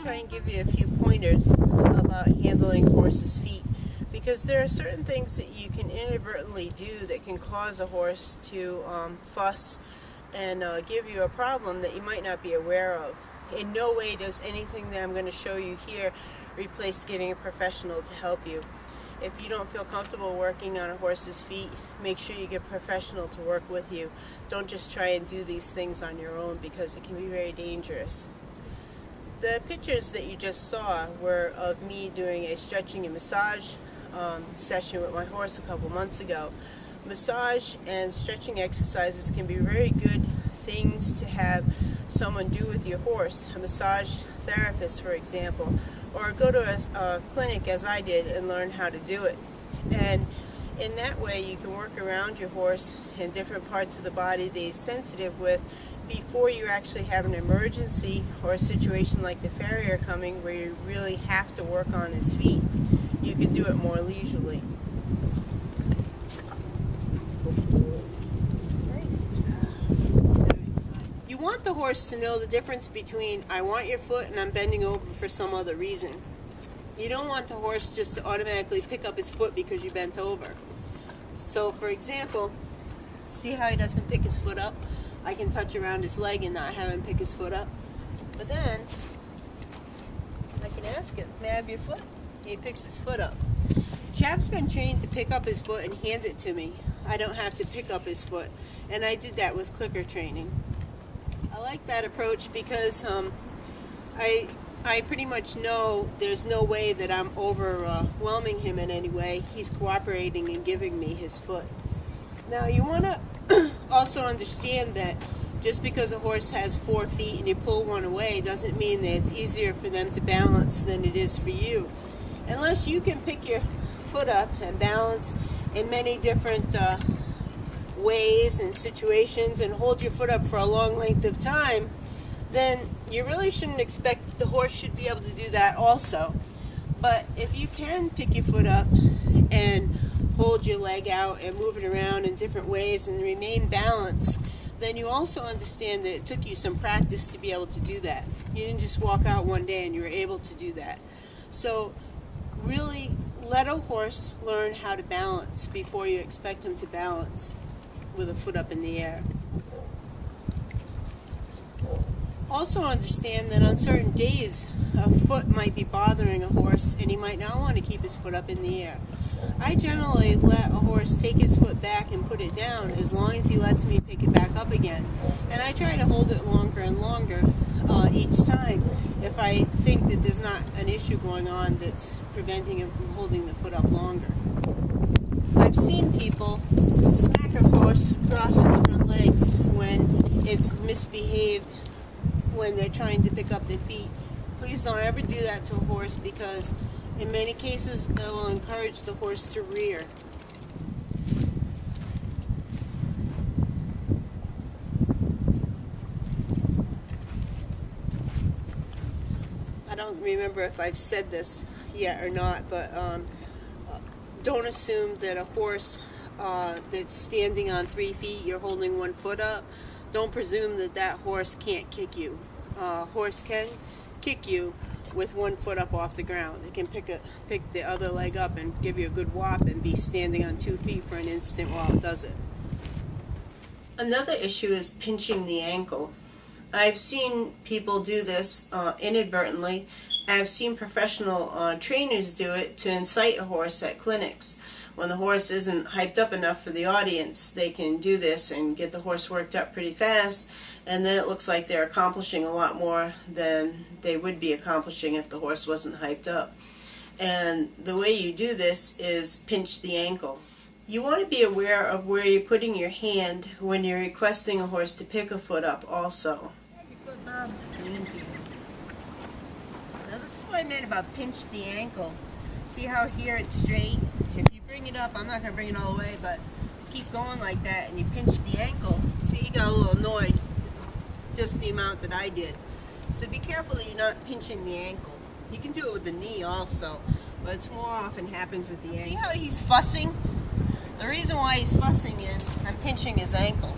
Try and give you a few pointers about handling horses' feet, because there are certain things that you can inadvertently do that can cause a horse to fuss and give you a problem that you might not be aware of. In no way does anything that I'm going to show you here replace getting a professional to help you. If you don't feel comfortable working on a horse's feet, make sure you get a professional to work with you. Don't just try and do these things on your own, because it can be very dangerous. The pictures that you just saw were of me doing a stretching and massage session with my horse a couple months ago. Massage and stretching exercises can be very good things to have someone do with your horse, a massage therapist for example, or go to a clinic as I did and learn how to do it. And in that way you can work around your horse in different parts of the body that he's sensitive with before you actually have an emergency or a situation like the farrier coming where you really have to work on his feet. You can do it more leisurely. You want the horse to know the difference between I want your foot and I'm bending over for some other reason. You don't want the horse just to automatically pick up his foot because you bent over. So for example, see how he doesn't pick his foot up? I can touch around his leg and not have him pick his foot up. But then, I can ask him, may I have your foot? He picks his foot up. Chap's been trained to pick up his foot and hand it to me. I don't have to pick up his foot. And I did that with clicker training. I like that approach because I pretty much know there's no way that I'm overwhelming him in any way. He's cooperating and giving me his foot. Now you want to also understand that just because a horse has 4 feet and you pull one away doesn't mean that it's easier for them to balance than it is for you. Unless you can pick your foot up and balance in many different ways and situations and hold your foot up for a long length of time, then you really shouldn't expect the horse should be able to do that also. But if you can pick your foot up and hold your leg out and move it around in different ways and remain balanced, then you also understand that it took you some practice to be able to do that. You didn't just walk out one day and you were able to do that. So really let a horse learn how to balance before you expect him to balance with a foot up in the air. Also understand that on certain days a foot might be bothering a horse and he might not want to keep his foot up in the air. I generally let a horse take his foot back and put it down as long as he lets me pick it back up again. And I try to hold it longer and longer each time if I think that there's not an issue going on that's preventing him from holding the foot up longer. I've seen people smack a horse across its front legs when it's misbehaved when they're trying to pick up their feet. Please don't ever do that to a horse, because in many cases it will encourage the horse to rear. I don't remember if I've said this yet or not, but don't assume that a horse that's standing on 3 feet, you're holding 1 foot up. Don't presume that that horse can't kick you. A horse can kick you with 1 foot up off the ground. It can pick the other leg up and give you a good whop and be standing on 2 feet for an instant while it does it. Another issue is pinching the ankle. I've seen people do this inadvertently. I've seen professional trainers do it to incite a horse at clinics. When the horse isn't hyped up enough for the audience, they can do this and get the horse worked up pretty fast, and then it looks like they're accomplishing a lot more than they would be accomplishing if the horse wasn't hyped up. And the way you do this is pinch the ankle. You want to be aware of where you're putting your hand when you're requesting a horse to pick a foot up also. Now this is what I meant about pinch the ankle. See how here it's straight? If you bring it up, I'm not going to bring it all the way, but keep going like that and you pinch the ankle. See, he got a little annoyed, just the amount that I did. So be careful that you're not pinching the ankle. You can do it with the knee also, but it's more often happens with the ankle. See how he's fussing? The reason why he's fussing is I'm pinching his ankle.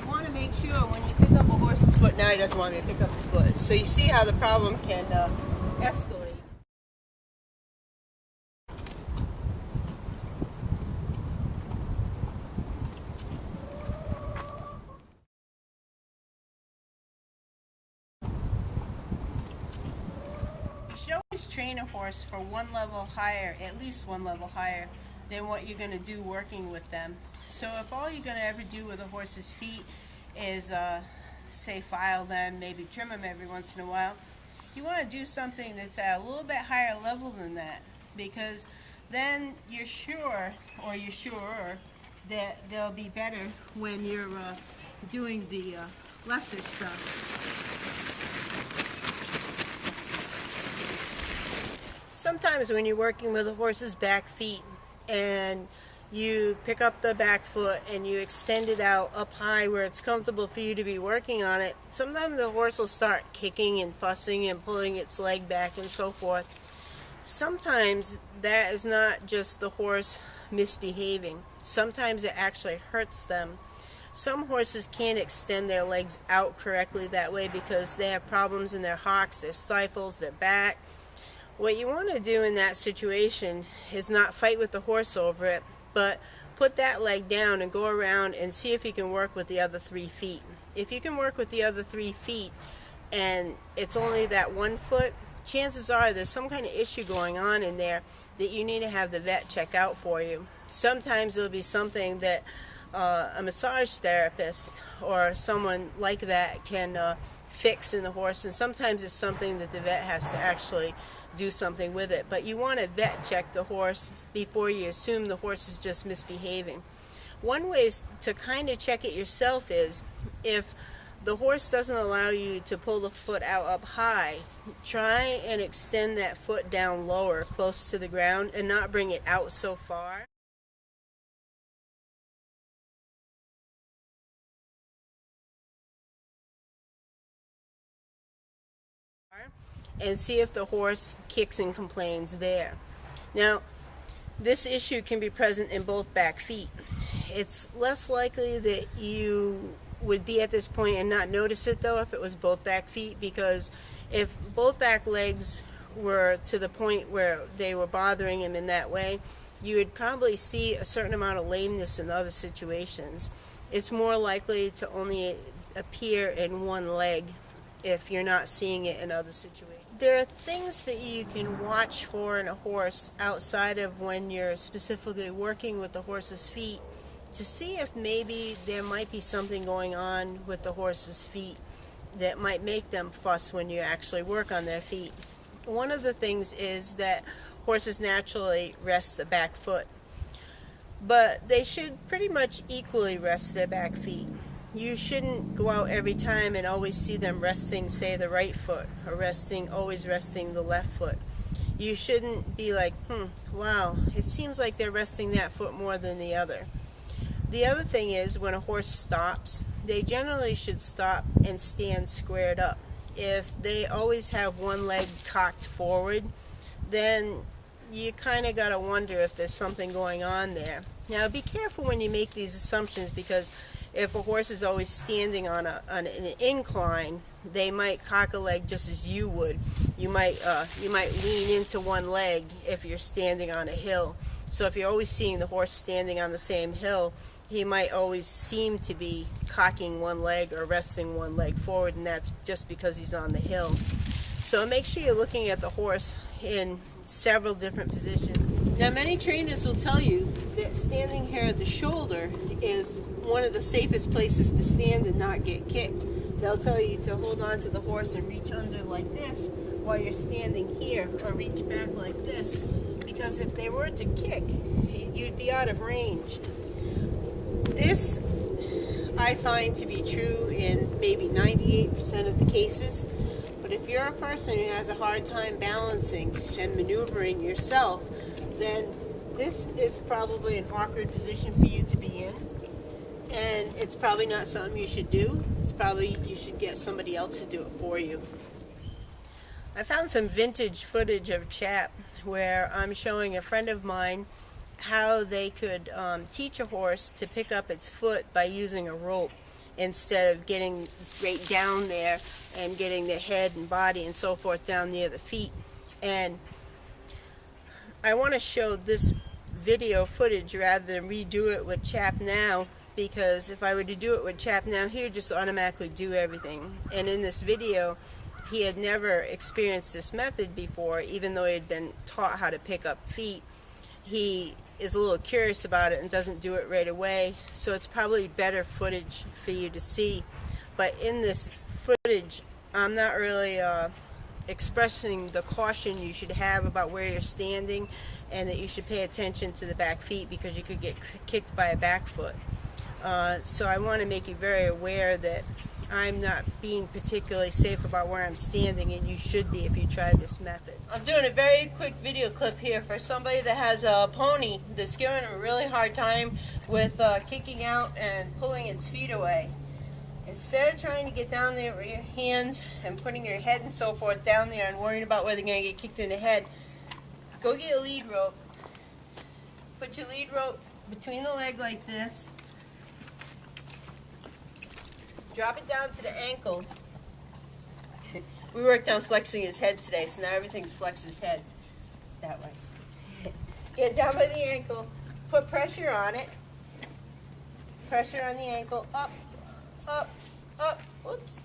You want to make sure when you pick up a horse's foot, now he doesn't want me to pick up his foot. So you see how the problem can escalate. You should always train a horse for one level higher, at least one level higher, than what you're going to do working with them. So if all you're going to ever do with a horse's feet is, say, file them, maybe trim them every once in a while, you want to do something that's at a little bit higher level than that, because then you're sure, or you're surer, that they'll be better when you're doing the lesser stuff. Sometimes when you're working with a horse's back feet and you pick up the back foot and you extend it out up high where it's comfortable for you to be working on it, sometimes the horse will start kicking and fussing and pulling its leg back and so forth. Sometimes that is not just the horse misbehaving. Sometimes it actually hurts them. Some horses can't extend their legs out correctly that way because they have problems in their hocks, their stifles, their back. What you want to do in that situation is not fight with the horse over it, but put that leg down and go around and see if you can work with the other 3 feet. If you can work with the other 3 feet and it's only that 1 foot, chances are there's some kind of issue going on in there that you need to have the vet check out for you. Sometimes it'll be something that a massage therapist or someone like that can fix in the horse, and sometimes it's something that the vet has to actually do something with it. But you want to vet check the horse before you assume the horse is just misbehaving. One way to kind of check it yourself is if the horse doesn't allow you to pull the foot out up high, try and extend that foot down lower, close to the ground, and not bring it out so far. And see if the horse kicks and complains there. Now, this issue can be present in both back feet. It's less likely that you would be at this point and not notice it, though, if it was both back feet, because if both back legs were to the point where they were bothering him in that way, you would probably see a certain amount of lameness in other situations. It's more likely to only appear in one leg if you're not seeing it in other situations. There are things that you can watch for in a horse outside of when you're specifically working with the horse's feet to see if maybe there might be something going on with the horse's feet that might make them fuss when you actually work on their feet. One of the things is that horses naturally rest the back foot, but they should pretty much equally rest their back feet. You shouldn't go out every time and always see them resting, say, the right foot, or always resting the left foot. You shouldn't be like, wow, it seems like they're resting that foot more than the other. The other thing is, when a horse stops, they generally should stop and stand squared up. If they always have one leg cocked forward, then you kind of got to wonder if there's something going on there. Now, be careful when you make these assumptions, because if a horse is always standing on an incline, they might cock a leg just as you would. You might lean into one leg if you're standing on a hill. So if you're always seeing the horse standing on the same hill, he might always seem to be cocking one leg or resting one leg forward, and that's just because he's on the hill. So make sure you're looking at the horse in several different positions. Now, many trainers will tell you that standing here at the shoulder is one of the safest places to stand and not get kicked. They'll tell you to hold on to the horse and reach under like this while you're standing here, or reach back like this, because if they were to kick, you'd be out of range. This I find to be true in maybe 98% of the cases, but if you're a person who has a hard time balancing and maneuvering yourself, then this is probably an awkward position for you to be in, and it's probably not something you should do. It's probably you should get somebody else to do it for you. I found some vintage footage of Chap where I'm showing a friend of mine how they could teach a horse to pick up its foot by using a rope instead of getting right down there and getting their head and body and so forth down near the feet. And I want to show this video footage rather than redo it with Chap now, because if I were to do it with Chap now, he would just automatically do everything. And in this video, he had never experienced this method before, even though he had been taught how to pick up feet. He is a little curious about it and doesn't do it right away, so it's probably better footage for you to see. But in this footage, I'm not really expressing the caution you should have about where you're standing, and that you should pay attention to the back feet because you could get kicked by a back foot. So I want to make you very aware that I'm not being particularly safe about where I'm standing, and you should be if you try this method. I'm doing a very quick video clip here for somebody that has a pony that's giving him a really hard time with kicking out and pulling its feet away. Instead of trying to get down there with your hands and putting your head and so forth down there and worrying about whether they're going to get kicked in the head, go get a lead rope. Put your lead rope between the leg like this. Drop it down to the ankle. We worked on flexing his head today, so now everything's flex his head. That way. Get it down by the ankle. Put pressure on it. Pressure on the ankle. Up, up, up. Whoops.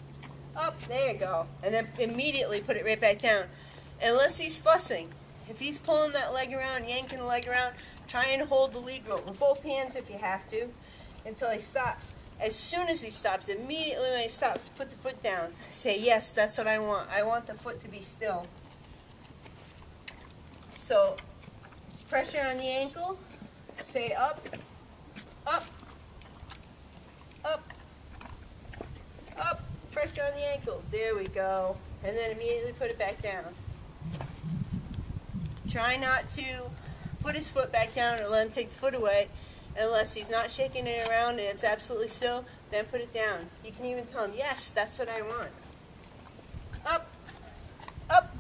Up. There you go. And then immediately put it right back down. Unless he's fussing. If he's pulling that leg around, yanking the leg around, try and hold the lead rope with both hands if you have to until he stops. As soon as he stops, immediately when he stops, put the foot down. Say, yes, that's what I want. I want the foot to be still. So, pressure on the ankle. Say up, up, up, up. Pressure on the ankle. There we go. And then immediately put it back down. Try not to put his foot back down or let him take the foot away. Unless he's not shaking it around and it's absolutely still, then put it down. You can even tell him, yes, that's what I want. Up, up,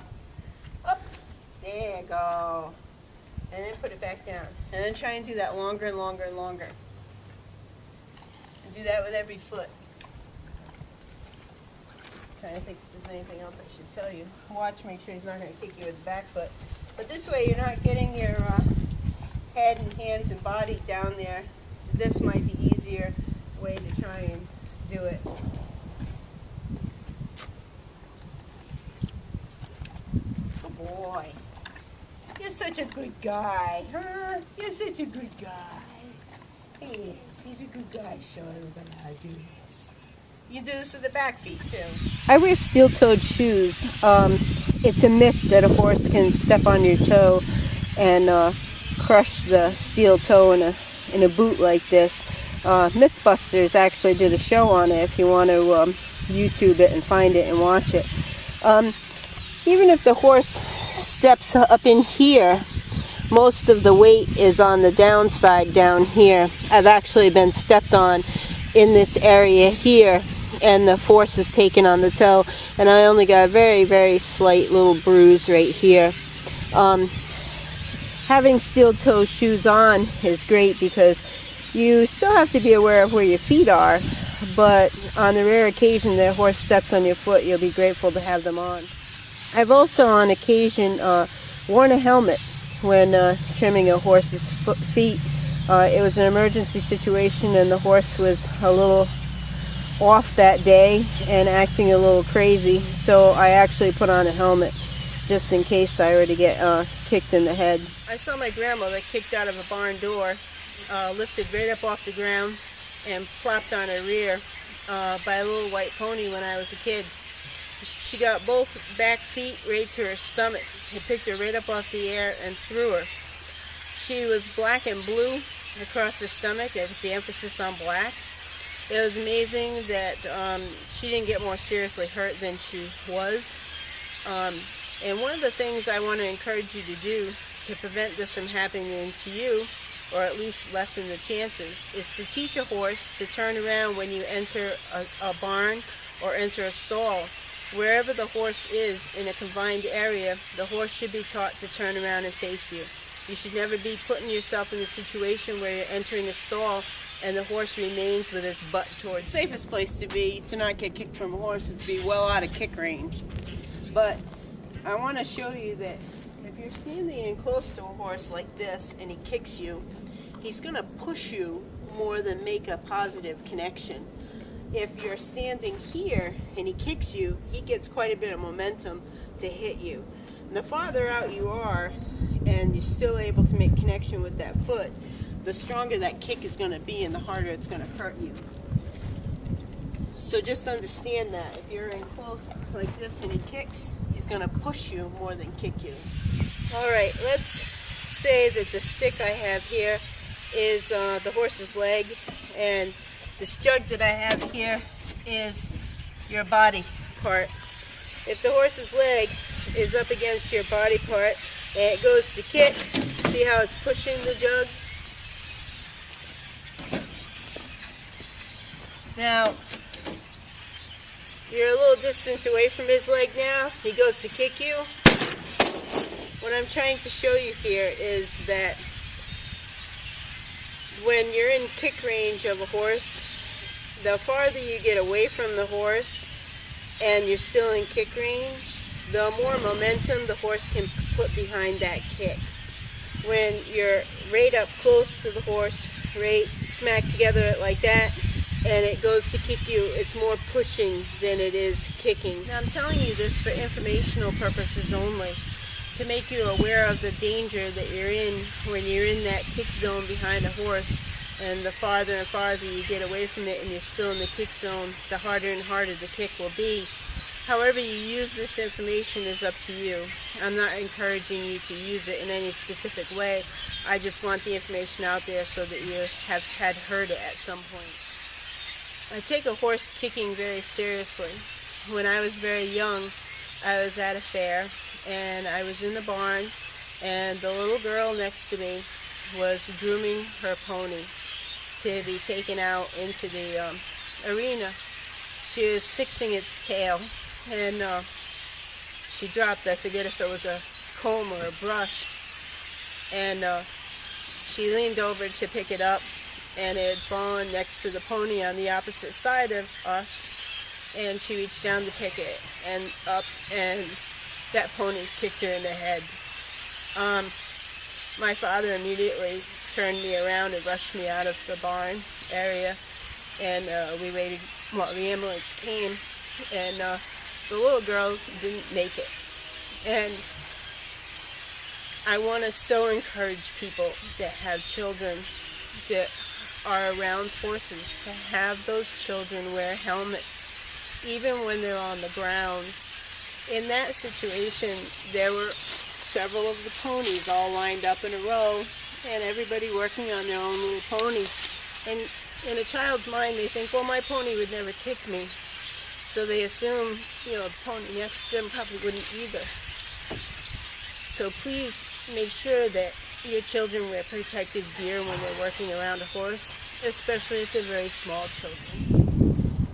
up. There you go. And then put it back down. And then try and do that longer and longer and longer. And do that with every foot. Trying to think if there's anything else I should tell you. Watch, make sure he's not going to kick you with the back foot. But this way you're not getting your head and hands and body down there. This might be easier way to try and do it. Good boy. You're such a good guy, huh? You're such a good guy. He is. He's a good guy. Show everybody how to do this. You do this with the back feet too. I wear steel-toed shoes. It's a myth that a horse can step on your toe and crush the steel toe in a boot like this. Mythbusters actually did a show on it if you want to YouTube it and find it and watch it. Even if the horse steps up in here, most of the weight is on the downside down here. I've actually been stepped on in this area here, and the force is taken on the toe, and I only got a very, very slight little bruise right here. Having steel-toe shoes on is great because you still have to be aware of where your feet are, but on the rare occasion that a horse steps on your foot, you'll be grateful to have them on. I've also on occasion worn a helmet when trimming a horse's feet. It was an emergency situation and the horse was a little off that day and acting a little crazy, so I actually put on a helmet just in case I were to get kicked in the head. I saw my grandmother kicked out of a barn door, lifted right up off the ground and plopped on her rear by a little white pony when I was a kid. She got both back feet right to her stomach. It picked her right up off the air and threw her. She was black and blue across her stomach, with the emphasis on black. It was amazing that she didn't get more seriously hurt than she was. And one of the things I want to encourage you to do to prevent this from happening to you, or at least lessen the chances, is to teach a horse to turn around when you enter a barn or enter a stall. wherever the horse is in a confined area, the horse should be taught to turn around and face you. You should never be putting yourself in a situation where you're entering a stall and the horse remains with its butt towards. The safest place to be to not get kicked from a horse is to be well out of kick range. But I want to show you that if you're standing in close to a horse like this and he kicks you, he's going to push you more than make a positive connection. If you're standing here and he kicks you, he gets quite a bit of momentum to hit you. And the farther out you are and you're still able to make connection with that foot, the stronger that kick is going to be and the harder it's going to hurt you. So just understand that if you're in close like this and he kicks, he's going to push you more than kick you. Alright, let's say that the stick I have here is the horse's leg, and this jug that I have here is your body part. If the horse's leg is up against your body part and it goes to kick, see how it's pushing the jug? Now, you're a little distance away from his leg now. He goes to kick you. What I'm trying to show you here is that when you're in kick range of a horse, the farther you get away from the horse and you're still in kick range, the more momentum the horse can put behind that kick. When you're right up close to the horse, right smack together like that, and it goes to kick you, it's more pushing than it is kicking. Now I'm telling you this for informational purposes only, to make you aware of the danger that you're in when you're in that kick zone behind a horse, and the farther and farther you get away from it and you're still in the kick zone, the harder and harder the kick will be. However you use this information is up to you. I'm not encouraging you to use it in any specific way. I just want the information out there so that you have had heard it at some point. I take a horse kicking very seriously. When I was very young, I was at a fair and I was in the barn, and the little girl next to me was grooming her pony to be taken out into the arena. She was fixing its tail, and she dropped, I forget if it was a comb or a brush, and she leaned over to pick it up, and it had fallen next to the pony on the opposite side of us, and she reached down to pick it and up, and that pony kicked her in the head. My father immediately turned me around and rushed me out of the barn area, and we waited while the ambulance came, and the little girl didn't make it. And I want to so encourage people that have children that are around horses to have those children wear helmets, even when they're on the ground. In that situation, there were several of the ponies all lined up in a row, and everybody working on their own little pony. And in a child's mind, they think, well, my pony would never kick me. So they assume, the pony next to them probably wouldn't either. So please make sure that your children wear protective gear when they're working around a horse, especially if they're very small children.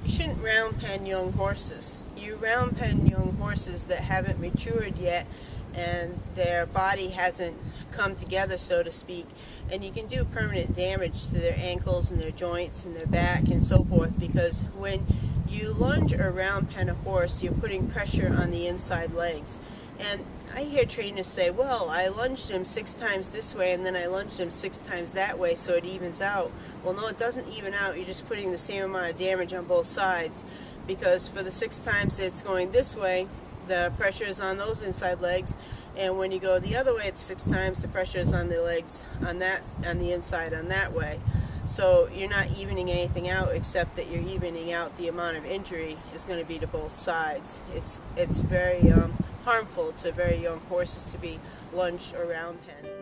You shouldn't round pen young horses. You round pen young horses that haven't matured yet and their body hasn't come together, so to speak, and you can do permanent damage to their ankles and their joints and their back and so forth, because when you lunge or round pen a horse, you're putting pressure on the inside legs. And I hear trainers say, well, I lunged him 6 times this way and then I lunged him 6 times that way, so it evens out. Well, no, it doesn't even out. You're just putting the same amount of damage on both sides, because for the 6 times it's going this way, the pressure is on those inside legs, and when you go the other way, it's 6 times, the pressure is on the legs on the inside on that way. So you're not evening anything out, except that you're evening out the amount of injury is going to be to both sides. It's very harmful to very young horses to be lunged or round pen.